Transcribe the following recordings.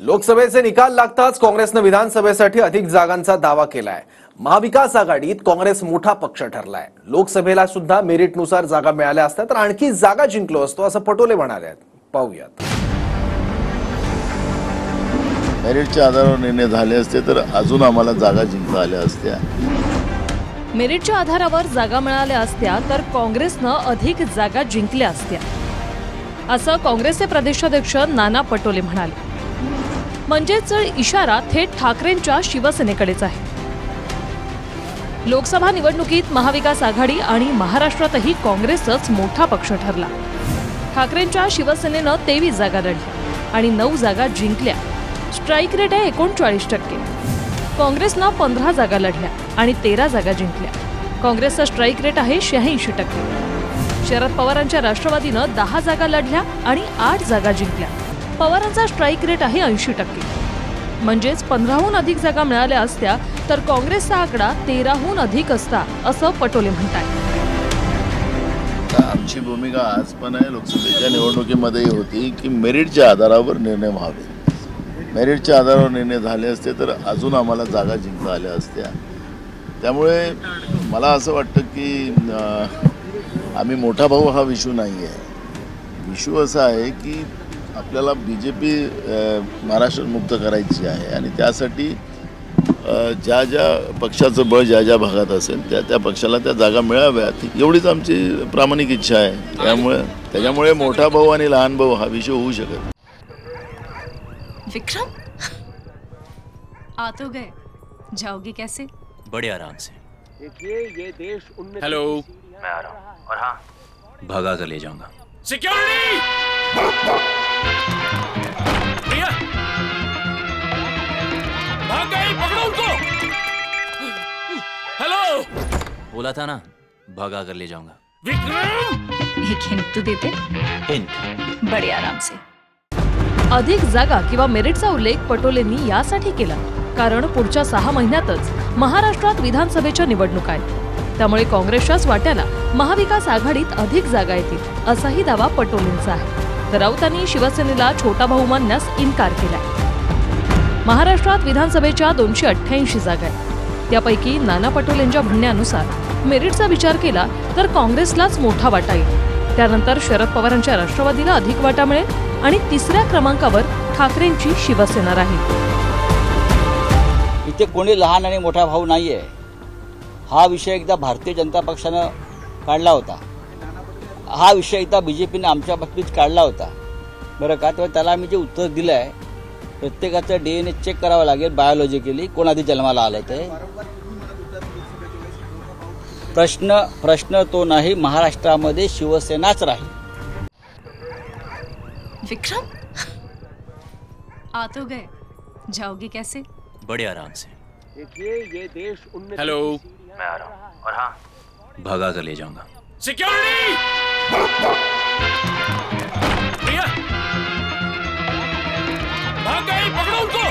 लोकसभेचे निकाल लागताच काँग्रेसने विधानसभेसाठी अधिक जागांचा दावा केलाय। महाविकास आघाडीत काँग्रेस मोठा पक्ष ठरलाय। लोकसभेला सुद्धा मेरिटनुसार जागा मिळाल्या असत्या तर आणखी जागा जिंकलो असतो असं पटोले म्हणाले। पाहूयात। मेरिटच्या आधारावर निर्णय झाले असते तर अजून आम्हाला जागा जिंकता आल्या असत्या। मेरिटच्या आधारावर जागा मिळाल्या असत्या तर काँग्रेसने अधिक जागा जिंकल्या असत्या असं काँग्रेसचे प्रदेशाध्यक्ष नाना पटोले म्हणाले। म्हणजेच इशारा थेट ठाकरेंच्या शिवसेनेकडेच आहे। लोकसभा निवडणुकीत महाविकास आघाडी आणि महाराष्ट्रातही काँग्रेसच मोठा पक्ष ठरला। ठाकरेंच्या शिवसेनेनं 23 जागा लढल्या आणि 9 जागा जिंकल्या। स्ट्राईक रेट आहे 39%। काँग्रेसनं 15 जागा लढल्या आणि 13 जागा जिंकल्या। काँग्रेसचा स्ट्राईक रेट आहे 86%। शरद पवारांच्या राष्ट्रवादीनं 10 जागा लढल्या आणि 8 जागा जिंकल्या। पवारांचा स्ट्राईक रेट आहे 80%। म्हणजेच 15हून अधिक जागा मिळाल्या असत्या तर काँग्रेसचा आकडा 13हून अधिक असता असं पटोले म्हणतात। आमची भूमिका आज पण आहे, लोकसभेच्या निवडणुकीमध्ये होती की मेरिटच्या आधारावर निर्णय व्हावे। मेरिटच्या आधारावर निर्णय झाले असते तर अजून आम्हाला जागा जिंकता आल्या असत्या। त्यामुळे मला असं वाटतं की आम्ही मोठा भाऊ हा विषय नाही आहे। विषय असा आहे की आपल्याला बीजेपी महाराष्ट्रात मुक्त करायची आहे आणि त्यासाठी ज्या ज्या पक्षाचं बळ ज्या ज्या भागात असेल त्या त्या पक्षाला त्या जागा मिळाव्यात एवढीच आमची प्रामाणिक इच्छा आहे। त्याच्यामुळे मोठा भाऊ आणि लहान भाऊ हा विषय होऊ शकत। विक्रम, आ तो गए, जाओगे कैसे? बड़े आराम से। ये देश हेलो, मैं आ रहा हूँ और हाँ, भगा कर ले जाऊंगा। सिक्योरिटी! भैया, भाग गई, पकड़ो उनको। हेलो, बोला था ना, भगा कर ले जाऊंगा। विक्रम! एक हिंट तो देते? हिंट? बड़े आराम से। अधिक जागा किंवा मेरिटचा उल्लेख पटोलेंनी यासाठी केला कारण पुढच्या 6 महिन्यातच महाराष्ट्रात विधानसभेच्या निवडणुका आहेत। त्यामुळे काँग्रेसच्याच वाट्याला महाविकास आघाडीत अधिक जागा येतील असाही दावा पटोलेंचा आहे। तर राऊतांनी शिवसेनेला छोटा भाऊ मानण्यास इन्कार केलाय। महाराष्ट्रात विधानसभेच्या 288 जागा आहेत। त्यापैकी नाना पटोलेंच्या म्हणण्यानुसार मेरिटचा विचार केला तर काँग्रेसलाच मोठा वाटा येईल। त्यानंतर शरद पवारांच्या राष्ट्रवादीला अधिक वाटा मिळेल आणि तिसऱ्या क्रमांकावर ठाकरेंची शिवसेना राहील। इथे कोणी लहान आणि मोठा भाऊ नाहीये। हा विषय एकदा भारतीय जनता पक्षानं काढला होता। हा विषय एकदा बीजेपीने आमच्या बाबतीत काढला होता बरं का। तेव्हा त्याला आम्ही जे उत्तर दिलं आहे प्रत्येकाचं DNA चेक करावं लागेल बायोलॉजिकली कोण आधी जन्माला आलं ते। प्रश्न तो नाही, महाराष्ट्रामध्ये शिवसेनाच राहील। विक्रम, आ तो गए, जाओगे कैसे? बड़े आराम से। ये देश हेलो, मैं आ रहा हूँ और हाँ, भगा कर ले जाऊंगा। सिक्योरिटी! भैया, भाग गई, पकड़ो उनको।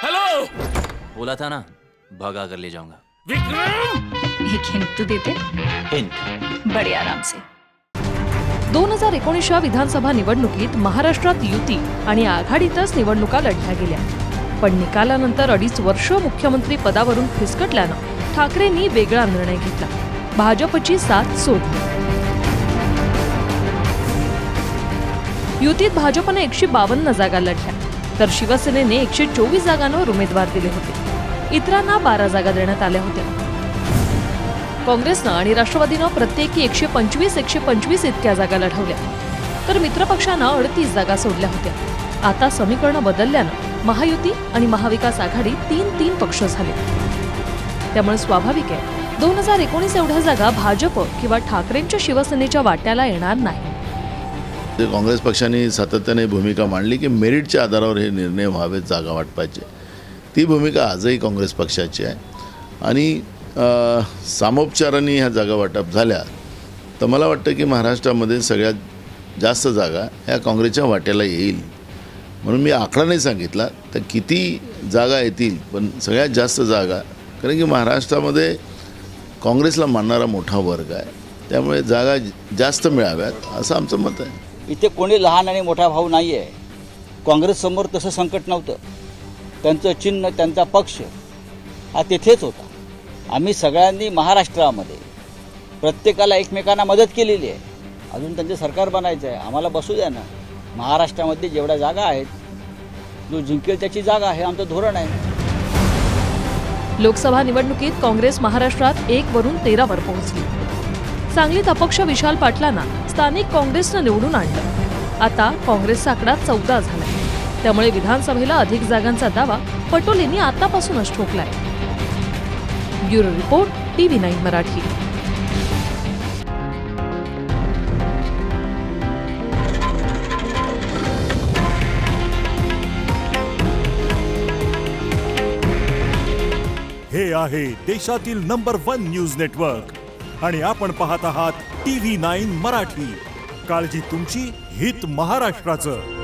हेलो, बोला था ना, भगा कर ले जाऊंगा। विक्रम! एक हिंट तो देते? हिंट? बड़े आराम से। 2019च्या विधानसभा निवडणुकीत महाराष्ट्रात युती आणि आघाडीतच निवडणुका लढल्या गेल्या। पण निकालानंतर 2.5 वर्ष मुख्यमंत्री पदावरून फिसकटल्यानं ठाकरेंनी वेगळा निर्णय घेतला, भाजपची साथ सोडली। युतीत भाजपने 152 जागा लढल्या तर शिवसेनेने 124 जागांवर उमेदवार दिले होते। इतरांना 12 जागा देण्यात आल्या होत्या। काँग्रेसनं आणि राष्ट्रवादीनं प्रत्येकी 125 इतक्या जागा लढवल्या तर मित्रपक्षानं 38 जागा सोडल्या होत्या। आता समीकरण बदलल्यानं महायुती आणि महाविकास आघाडी 3-3 पक्ष झाले। त्यामुळे स्वाभाविक आहे 2019 एवढ्या जागा भाजप किंवा ठाकरेंच्या शिवसेनेच्या वाट्याला येणार नाही। काँग्रेस पक्षाने सातत्याने भूमिका मांडली की मेरिटच्या आधारावर हे निर्णय व्हावेत जागा वाटपाचे। ती भूमिका आजही काँग्रेस पक्षाची आहे आणि सामोपचाराने ह्या जागा वाटप झाल्या तर मला वाटतं की महाराष्ट्रामध्ये सगळ्यात जास्त जागा ह्या काँग्रेसच्या वाट्याला येईल। म्हणून मी आकडा नाही सांगितला तर किती जागा येतील पण सगळ्यात जास्त जागा, कारण की महाराष्ट्रामध्ये काँग्रेसला मानणारा मोठा वर्ग आहे त्यामुळे जागा जास्त मिळाव्यात असं आमचं मत आहे। इथे कोणी लहान आणि मोठा भाऊ नाहीये। काँग्रेससमोर तसं संकट नव्हतं. त्यांचं चिन्ह, त्यांचा पक्ष हा तेथेच होता. आम्ही सगळ्यांनी महाराष्ट्रामध्ये प्रत्येकाला एकमेकांना मदत केलेली आहे. अजून त्यांचं सरकार बनायचं आहे. आम्हाला बसू द्या ना. महाराष्ट्रामध्ये जेवढ्या जागा आहेत, जो जिंकेल त्याची जागा आहे, आमचं धोरण आहे. लोकसभा निवडणुकीत काँग्रेस महाराष्ट्रात 1 वरून 13 वर पोहोचली. सांगलीत अपक्ष विशाल पाटलांना स्थानिक काँग्रेसनं निवडून आणलं. आता काँग्रेसचा आकडा 14 झाला. त्यामुळे विधानसभेला अधिक जागांचा दावा पटोलेंनी आतापासूनच ठोकलाय. Bureau report, TV9 Marathi. हे आहे देशातील नंबर 1 न्यूज नेटवर्क आणि आपण पाहत आहात TV9 मराठी. काळजी तुमची, हित महाराष्ट्राचं.